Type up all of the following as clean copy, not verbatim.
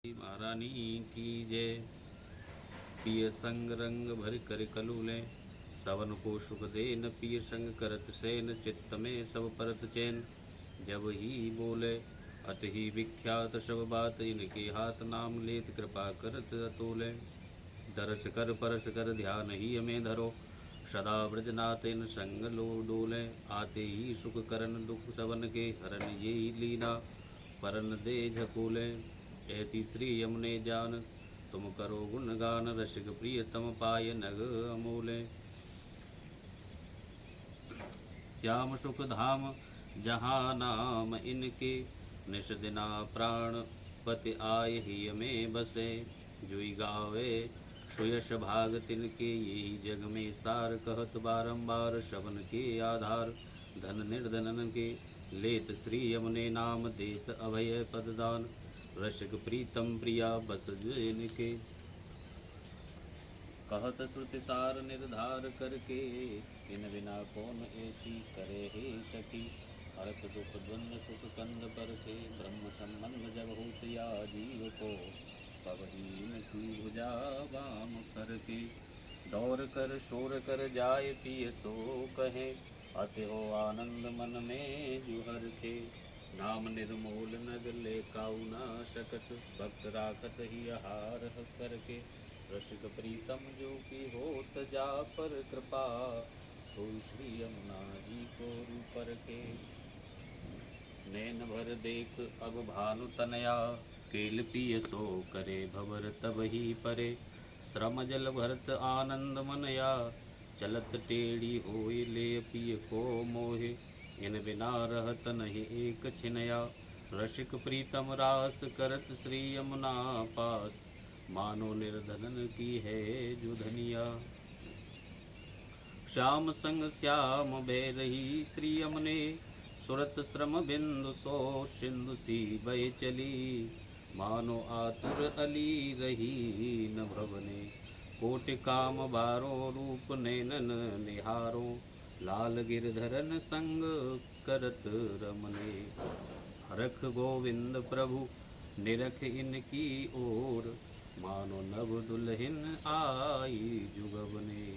महारानी की जय। पिय संग रंग भर कर कलूले, सवन को सुख देन पिय संग करत सेन, चित्त में सब परत चैन। जब ही बोले अत ही विख्यात सब बात, इनके हाथ नाम लेत कृपा करत अतुले। दरस कर परस कर ध्यान ही हमें धरो, सदा ब्रजनाथ इन संग लो डोले। आते ही सुख करन दुख सबन के, हरन ये लीला परन दे झकोले। ऐसी श्री यमुने जान तुम करो गुणगान, रसिक प्रियतम पाय नग अमूले। श्याम सुख धाम जहाँ नाम इनके, निश दिना प्राण पति आय ही में बसे। जुई गावे सुयश भाग तिनके, यही जग में सार कहत बारंबार। शवन के आधार धन निर्धनन के, लेत श्री यमुने नाम देत अभय पददान। रसिक प्रीतम प्रिया बस जिनके, कहत श्रुति सार निर्धार करके। इन बिना कौन ऐसी करे हे सखी, हरत दुख द्वंद सुख कंद पर के। ब्रह्म संबंध जब होत या जीव को, पवही इनकी भुजा वाम करके। दौड़ कर शोर कर जाय पिय सो कहे, अति हो आनंद मन में जुहर के। नाम निर्मूल नग ले काऊ न सकत, भक्त राखत ही आहार करके। रसिक प्रीतम जो की होत जा पर कृपा, सोई श्री यमुना जी को रूपर के। नैन भर देख अब भानु तनया, केल पिय सो करे भवर तब ही परे। श्रम जल भरत आनंद मनया, चलत टेढ़ी होय ले पिय को मोहे। इन बिना रहत नहीं एक छिनया, रसिक प्रीतम रास करत श्री यमुना पास। मानो निर्धनन की है जो धनिया, श्याम संग श्याम बैरही श्री यमुने। सुरत श्रम बिंदु सो सिंधु सी बह चली, मानो आतुर अली रही न भवने। कोटि काम बारो रूप नैनन निहारो, लाल गिरधरन संग करत रमने। हरख गोविंद प्रभु निरख इनकी ओर, मानो नव दुल्हन आई जुगवने।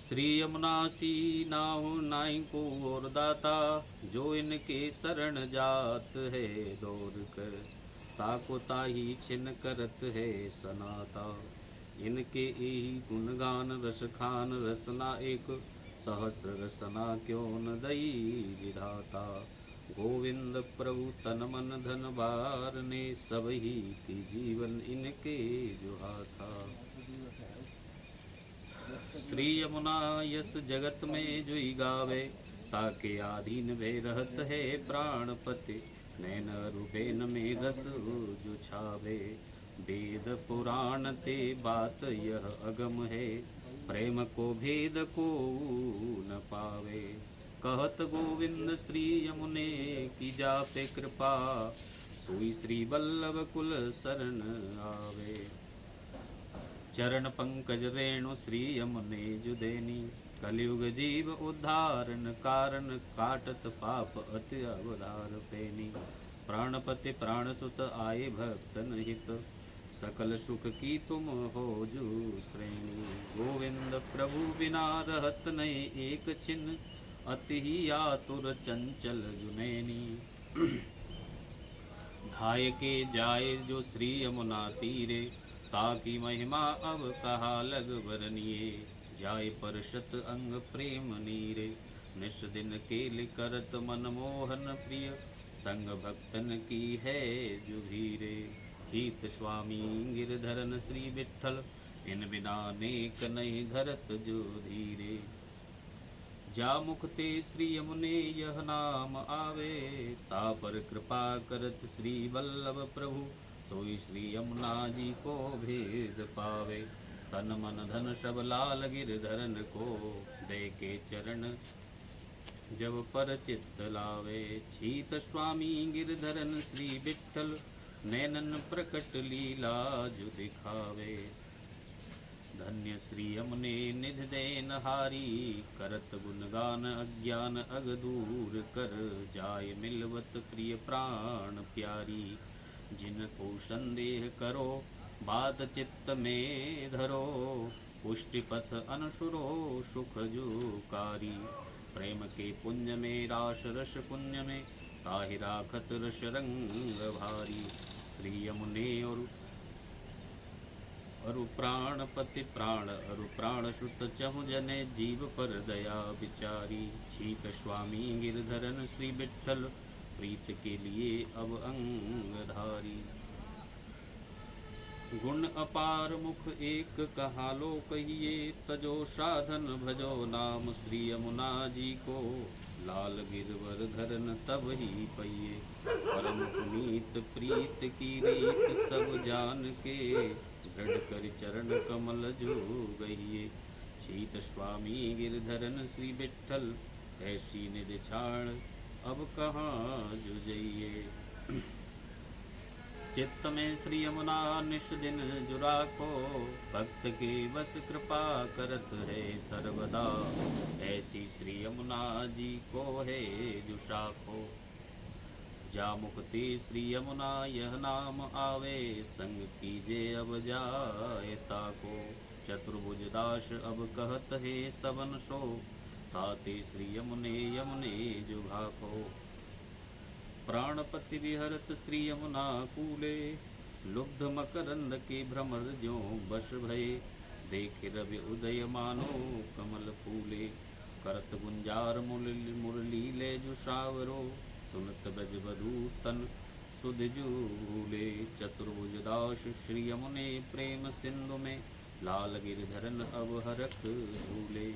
श्री यमुना सी नाहु नाई को और दाता, जो इनके शरण जात है दौड़ कर। ताको ताही छिन करत है सनाता, इनके यही गुणगान रस खान रसना एक। सहस्त्र रसना क्यों न दई विधाता, गोविंद प्रभु तन मन धन बारने। सब ही की जीवन इनके जुहाथा। श्री यमुना यस जगत में जुई गावे, ताके आधीन वे रहत है प्राणपति। नैन रुबेन में रस जो छावे, वेद पुराण ते बात यह अगम है। प्रेम को भेद को न पावे, कहत गोविंद श्री यमुने की जापे कृपा। सोई श्री वल्लभ कुल शरण आवे, चरण पंकज रेणु श्री यमुने जुदेनी। कलयुग जीव उद्धारण कारण, काटत पाप अति अवधार पेनी। प्राणपति प्राणसुत आए भक्तन हित, सकल सुख की तुम हो जू श्रेणी। गोविंद प्रभु बिना रहत नहीं एक छिन, अति ही आतुर चंचल जुनैनी। धाय के जाए जो श्री यमुना तीरे, ताकि महिमा अब कहा लग बरनिए। जाय परशत अंग प्रेम नीरे, निश दिन केल करत मन मोहन प्रिय। संग भक्तन की है जुभीरे, हित स्वामी गिरधरन श्री विठ्ठल। इन बिना नेक नहीं धरत जो धीरे। जा मुख ते श्री यमुने यह नाम आवे, ता पर कृपा करत श्री वल्लभ प्रभु। सोई श्री यमुना जी को भेद पावे, तन मन धन सब लाल गिरधरन को। दे के चरण जब पर चित्त लावे, छीत स्वामी गिरधरन श्री विठ्ठल। नैनन प्रकट लीला जो दिखावे, धन्य श्री यमुने निधि देन हारी। करत गुणगान अज्ञान अग दूर कर, जाय मिलवत प्रिय प्राण प्यारी। जिनको संदेह करो बात चित्त में धरो, पुष्टि पथ अनुसुरो सुख जुकारी। प्रेम के पुंज में रास रस पुण्य में, ताहि राखत रस रंग भारी। श्री यमुने अरु प्राणपति प्राण अरु प्राण सुत चहु जने, जीव पर दया विचारी। छीक स्वामी गिरधरन श्री विठ्ठल, प्रीत के लिए अब अंगधारी। गुण अपार मुख एक कहा लो कहिए, तजो साधन भजो नाम श्री यमुना जी को। लाल गिरवर धरन तब ही पइए, परम पुनीत प्रीत की रीत सब जान के। दृढ़ कर चरण कमल जो गइए, शीत स्वामी गिरधरन श्री विठ्ठल। ऐसी निज छाड़ अब कहाँ जुझइए। चित्त में श्री यमुना निश दिन जुरा को, भक्त के बस कृपा करत है सर्वदा। ऐसी श्री यमुना जी को है जुषा को। जा मुक्ति श्री यमुना यह नाम आवे, संग कीजे अब जायता को। चतुर्भुज दास अब कहत है सबन सो, ताते श्री यमुने यमुने जुघा को। प्राणपति विहरत श्री यमुना कूले, लुब्ध मकरंद के भ्रमर ज्यों बश भये। देख रवि उदय मानो कमल फूले, करत गुंजार मुरली ले जुषावरो। सुनत ब्रज बधू तन सुध झूले। चतुर्भुज दास श्री यमुने प्रेम सिंधु में, लाल गिरधरन अब हरख झूले।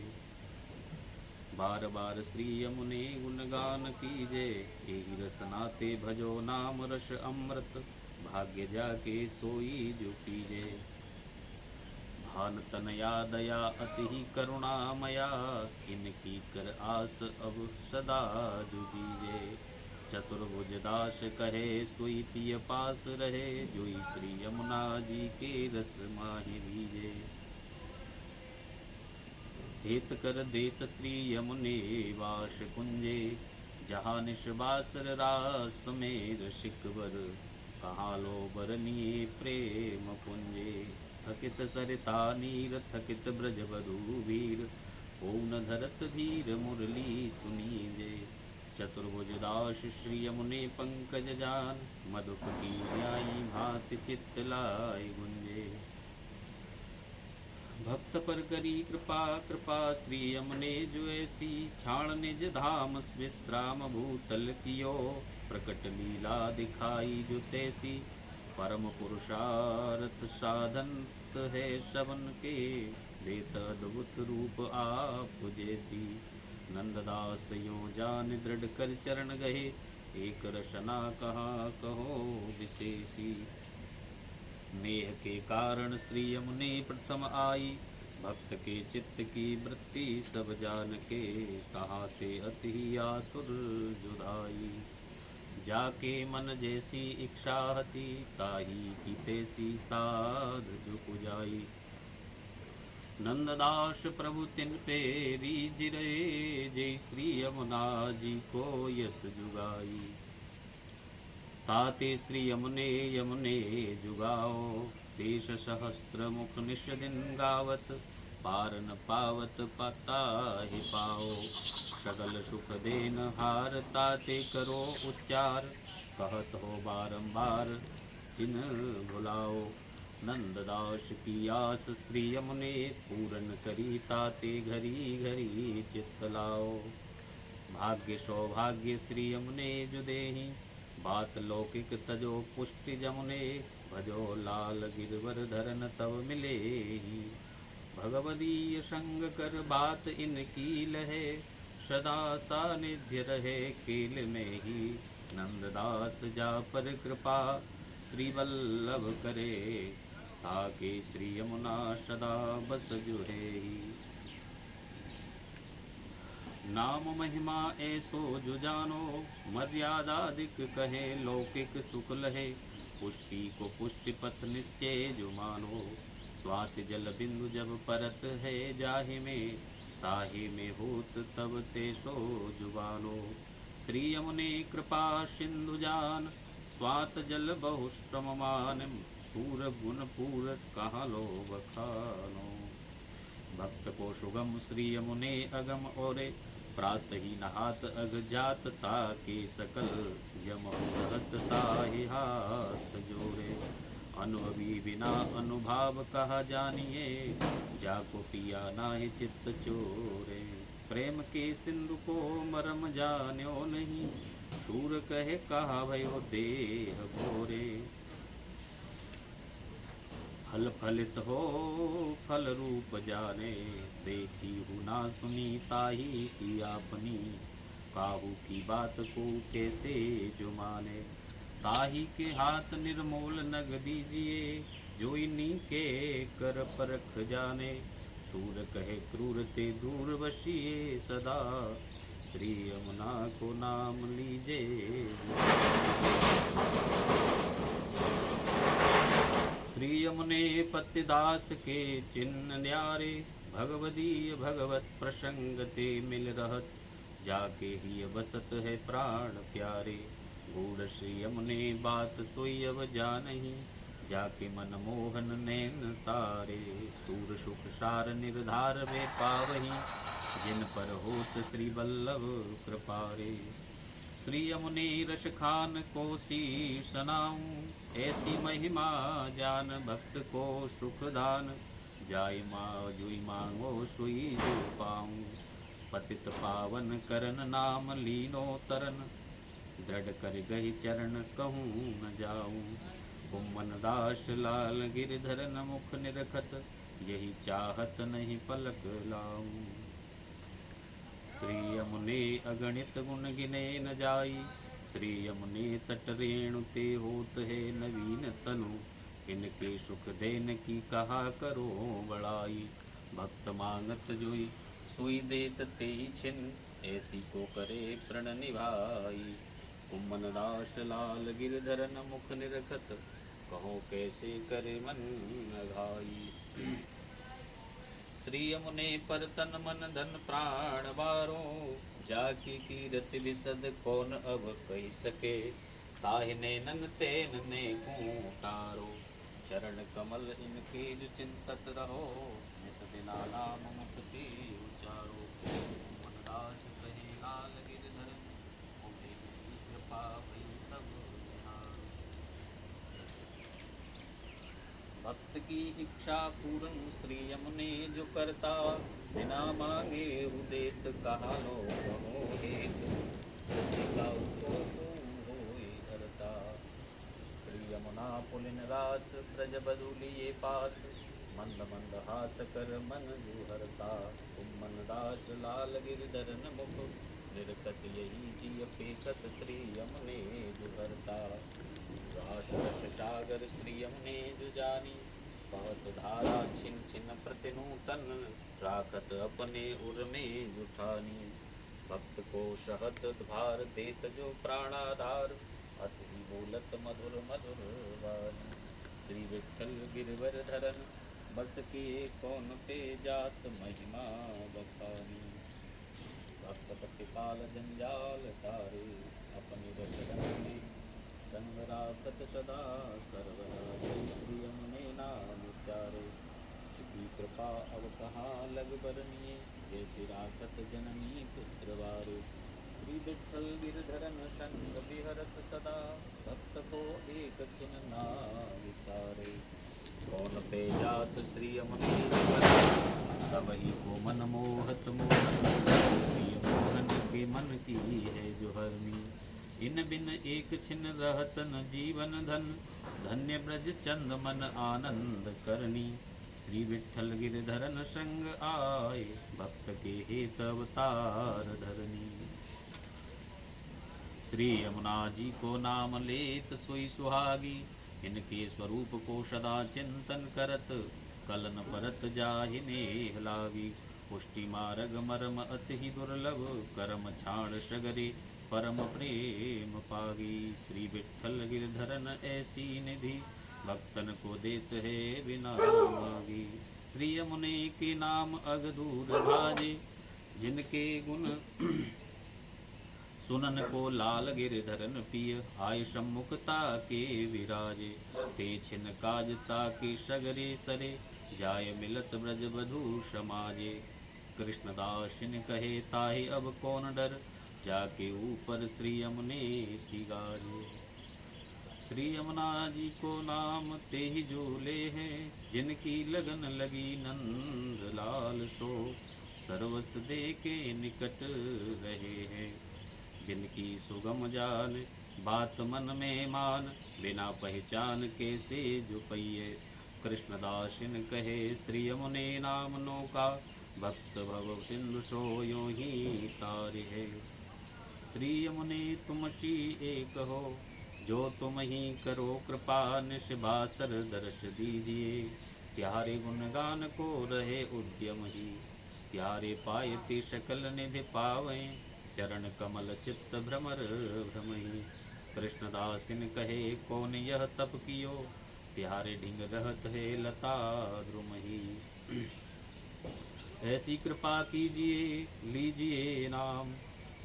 बार बार श्री यमुने गुणगान कीजे, एहि रस नाते भजो नाम रस अमृत। भाग्य जाके सोई जो पीजे। भान तनया दया अति ही करुणामया, इनकी कर आस अब सदा जुजीजे। चतुर्भुज दास कहे सोई पिय पास रहे, जोई श्री यमुना जी के रस माहि भीजे। हेत कर देत श्री यमुने वास कुंजे, जहाँ निशबासर रास में ऋषिकवर। कहाँ लो बरनिए प्रेम पुंजे। थकित सरिता नीर थकित ब्रज बधू वीर, पून धरत धीर मुरली सुनीजे। चतुर्भुज दास श्री यमुने पंकज जान, मधुप की न्यायी भांति चित्त लाई गुंजे। भक्त पर करी कृपा कृपा श्री यमुने जो ऐसी, छाण निज धाम विश्राम भूतल कियो। प्रकट लीला दिखाई जो तैसी, परम पुरुषार्थ साधन है सबन के। देत अद्भुत रूप आप जैसी, नंददास यो जान दृढ़ कर चरण गहे। एक रसना कहाँ कहो विशेषी। नेह के कारण श्री यमुने प्रथम आई, भक्त के चित्त की वृत्ति सब जान के। कहाँ से अति आतुर जुदाई, जाके मन जैसी इच्छा हती। ताही की तैसी साध जो पुजाई। नंददास प्रभु तिन पे रीझ रहे, जय श्री यमुना जी को यश जुगाई। ताते श्री यमुने यमुने जुगाओ, शेष सहस्त्र मुख निश दिन गावत। पार न पावत पाता ही पाओ, सगल सुख देन हार ताते करो उच्चार। कहत हो बारंबार जिन भुलाओ, नंददास की आस श्री यमुने। पूरन करी ताते घरी घरी चित्त लाओ। भाग्य सौभाग्य श्री यमुने जुदेही, बात लौकिक तजो पुष्टि जमुने। भजो लाल गिरवर धरन तब मिले ही, भगवदीय संग कर बात इनकी लहे। सदा सानिध्य रहे केल में ही, नंददास जा पर कृपा श्री वल्लभ करे। ताके श्री यमुना सदा बस जुहे ही। नाम महिमा ऐसो जो जानो, मर्यादाधिक कहे लौकिक सुख लहे। पुष्टि को पुष्टि पथ निश्चय जो मानो, स्वाति जल बिंदु जब परत है जाहि में। ताहि में होत तब ते सो जुबानो। श्री यमुने कृपा सिंधु जान, स्वात जल बहु श्रम मानिम, सूर गुण पूर कहाँ लो बखानो। भक्त को सुगम श्री यमुने अगम ओरे, प्रात ही नहात अग जात ताके सकल, यम रहत ताहि हाथ जोड़े। अनुभवी बिना अनुभाव कहा जानिए, जाको पिया नाहि चित्त चोरे। प्रेम के सिंधु को मरम जान्यो नहीं, शूर कहे कहा भयो देह भोरे। फल फलित हो फल रूप जाने, देखी हूँ ना सुनी ताही की आपनी। काहू की बात को कैसे जो माने, ताही के हाथ निर्मूल नग दीजिए। जो इन्हीं के कर परख जाने, सूर कहे क्रूर ते दूर बसिए सदा। श्री यमुना को नाम लीजे। श्री यमुने पतिदास के चिन्ह न्यारे, भगवदीय भगवत प्रसंग ते मिल रहत। जाके ही बसत है प्राण प्यारे, गूढ़ श्री यमुने बात सोई अब जानही। जाके मन मोहन नैन तारे, सूर सुख सार निर्धार वे पावही। जिन पर होत श्री वल्लभ कृपारे। श्री यमुने रस खान को शीश नाऊं, ऐसी महिमा जान भक्त को सुख दान। जाय माँ जुई मांगो सुई जो पाऊं, पतित पावन करन नाम लीनो तरन। दृढ़ कर गही चरण कहूँ न जाऊं, कुम्मन दास लाल गिरधरन मुख निरखत। यही चाहत नहीं पलक लाऊं। श्री यमुने अगणित गुण गिने न जाई, श्री यमुने तट रेणु ते होत है नवीन तनु। इनके सुख देन की कहा करो बड़ाई, भक्त मांगत जोई सोई देत तेई छिन। ऐसी को करे प्रण निभाई, कुम्मन दास लाल गिरधरन मुख निरखत। कहो कैसे करे मन अघाई। श्री यमुने पर तन मन धन प्राण बारो, जाकी कीरति विशद कौन अब कही सके। ताहि नैनन तेन ने तारो, चरण कमल इनके जो चिंतत रहो। निस दिना नाम मुक्ति उचारो, मन दास कहे लाल गिरधरन। होते मेरी कृपा भई तब निहारो। भक्त की इच्छा पूर्ण श्री यमुने जो करता, बिना मांगे उदेत कहा लो कहो हेत। रसिकाऊ को होय हरता, श्री यमुना पुलिन रास ब्रज बदुलिए पास। मंद मंद हास कर मन जुहरता, कुम्मन दास लाल गिरधरन मुख निरखत। यही जी अपेखत श्री यमुने जुहरता। रास रस सागर श्री यमुने जो जानी, बहुत धारा छिन छिन प्रतिनूतन। राखत अपने उर में जुठानी, भक्त को शहत भार देत जो प्राणाधार। अति बोलत मधुर मधुर वाणी, श्री विठ्ठल गिरवर धरन। बस किए कौन पे जात महिमा बखानी। भक्त प्रतिपाल जंजाल तारे, अपने रचरण में संग राखत सदा सर्वदा। श्री यमुने नाम उच्चारे, श्री कृपा अब कहाँ लग बरनिए। जैसे राखत जननी पुत्र वारे, श्री विठ्ठल गिरधरन संग विहरत सदा। भक्त को एक छिन ना विसारे, कौन पे जात श्री यमुने सबही को मन मोहत मोहन। प्रिय मोहन के मन की है जो हरनी, इन बिन एक छिन रहत न जीवन धन। धन्य ब्रज चंद मन आनंद करनी, श्री विठ्ठल गिरधरन संग आए। भक्त के हेत अवतार धरनी। श्री यमुना जी को नाम लेत सोई सुहागी, इनके स्वरूप को सदा चिंतन करत। कलन परत जाहि नेह लागी, पुष्टि मार्ग मर्म अति दुर्लभ। कर्म छाड़ सगरे परम प्रेम पागी, श्री विठ्ठल गिरधरन ऐसी निधि। भक्तन को देत है बिना मागी, श्री यमुने के नाम अग दूर भाजे। जिनके गुण सुनन को लाल गिरधरन पिय आय सम्मुखता के विराजे। ते छिन काजता के सगरे सरे जाय मिलत ब्रज बधू समाजे। कृष्णदासिन कहे ताहि अब कौन डर जाके ऊपर श्री यमुने सिगारे। श्री यमुना जी को नाम ते ही झूले हैं जिनकी लगन लगी नंद लाल सो। सर्वस दे के निकट रहे हैं जिनकी सुगम जान बात मन में मान। बिना पहचान कैसे जुपैये। कृष्णदासिन कहे श्री यमुने नाम नौका भक्त भव सिंधु सो यों ही तारे है। श्री यमुने तुम सी एक हो जो तुम ही करो कृपा निशिबासर दर्श दीजिए। प्यारे गुणगान को रहे उद्यम ही प्यारे पायति सकल निधि पावें। चरण कमल चित्त भ्रमर भ्रमही। कृष्णदासिन कहे कौन यह तप कियो प्यारे ढिंग रहत है लता द्रुमही। ऐसी कृपा कीजिए लीजिए नाम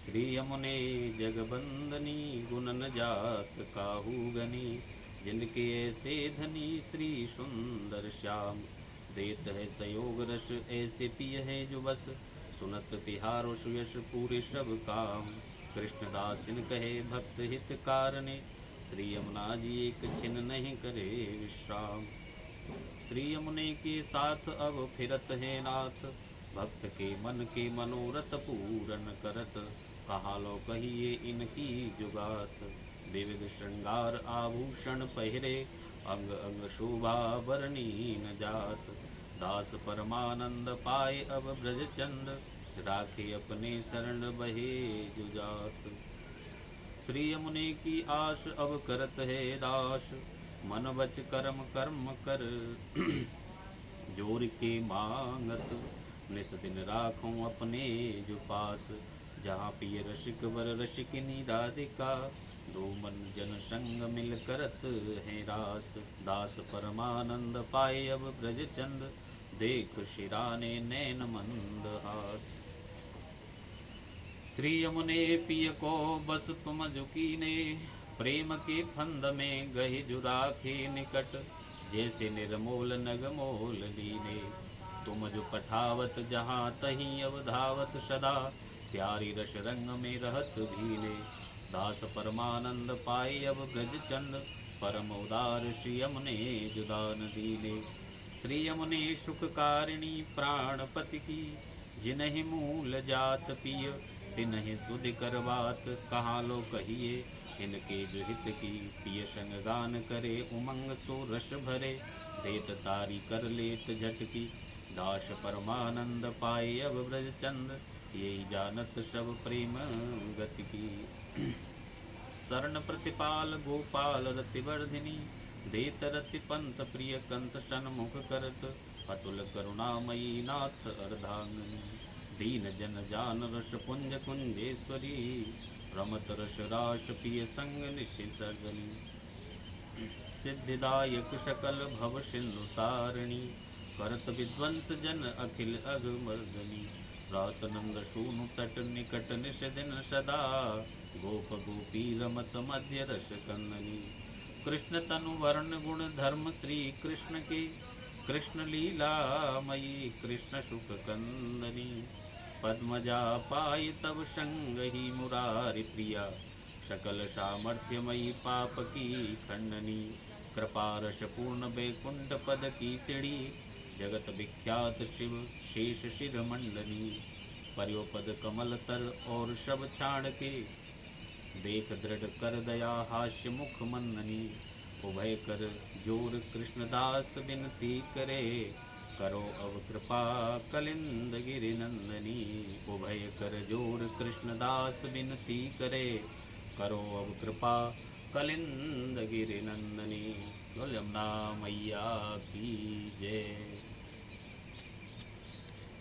श्री यमुने जगबंदनी। गुण न जात काहू गनी जिनके ऐसे धनी श्री सुंदर श्याम। देत है सयोग रस ऐसे पिय है जो बस सुनत तिहारो सुयश पूरे सब काम। कृष्णदासिन कहे भक्त हित कारणे श्री यमुना जी एक छिन नहीं करे विश्राम। श्री यमुने के साथ अब फिरत है नाथ भक्त के मन के मनोरथ पूरन करत। कहा लो कहिए इनकी जुगात विविध श्रृंगार आभूषण पहिरे अंग अंग शोभा बरनी न जात। दास परमानंद पाए अब ब्रज चंद राखे अपने शरण बहे जुजात। श्री यमुने की आश अब करत है दास मन बच कर्म कर्म कर जोर के मांगत। निस दिन राखूं अपने जो पास जहाँ पिय रसिक वर रसिकिनी राधिका। दो मन जन संग मिल करत है रास। दास परमानंद पाए अब ब्रज चंद देख शिराने नैन मंद हास। श्री यमुने पिय को बस तुम झुकीने प्रेम के फंद में गहि जुराखे निकट। जैसे निर्मोल नगमोल लीने तुम जो पठावत जहाँ तहीं अवधावत सदा। प्यारी रस रंग में रहत भीले दास परमानंद पाए अब ब्रज चंद। परम उदार श्री यमुने जुदान दीने। श्री यमुने सुखकारिणी प्राणपति की जिन्हि मूल जात पिय तिन्हि सुधि कर बात। कहाँ लो कहिए इनके जो हित की पिय संग गान करे उमंग सो रस भरे। देत तारी कर लेत झटकी दास परमानंद पाए अब ब्रज चंद। यही जानत सब प्रेम गति की। शरण प्रतिपाल गोपाल रतिवर्धिनी देत रति पंथ प्रिय कंत सन्मुख करत। अतुल करुणामयी नाथ अर्धांगनी दीन जन जान रस पुंज कुंजेश्वरी। रमत रस रास पिय संग निशिसगली सिद्धिदायक सकल भव सिंधु तारिणी। करत विध्वंस जन अखिल अघमर्दनी। रात नंद सूनु तट निकट निश दिन सदा। गोप गोपी रमत मध्य रस कंदनी। कृष्ण तनु वर्ण गुण धर्म श्री कृष्ण के कृष्ण लीला मयी कृष्ण सुख कंदनी। पद्मजा पाय तब संग ही मुरारि प्रिया सकल सामर्थ्यमयी पाप की खंडनी। कृपा रस पूर्ण बैकुंठ पद की सिड़ी जगत विख्यात शिव शेष शिर मंडनी। पर्योपद कमल तर और सब छाड़ के देख दृढ़ कर दया हास्य मुख मंदनी। उभय कर जोर कृष्णदास विनती करे करो अब कृपा कलिंद गिरि नंदनी। उभय कर जोर कृष्णदास विनती करे करो अब कृपा कलिंद गिरि नंदनी। यमुना मैया की जय।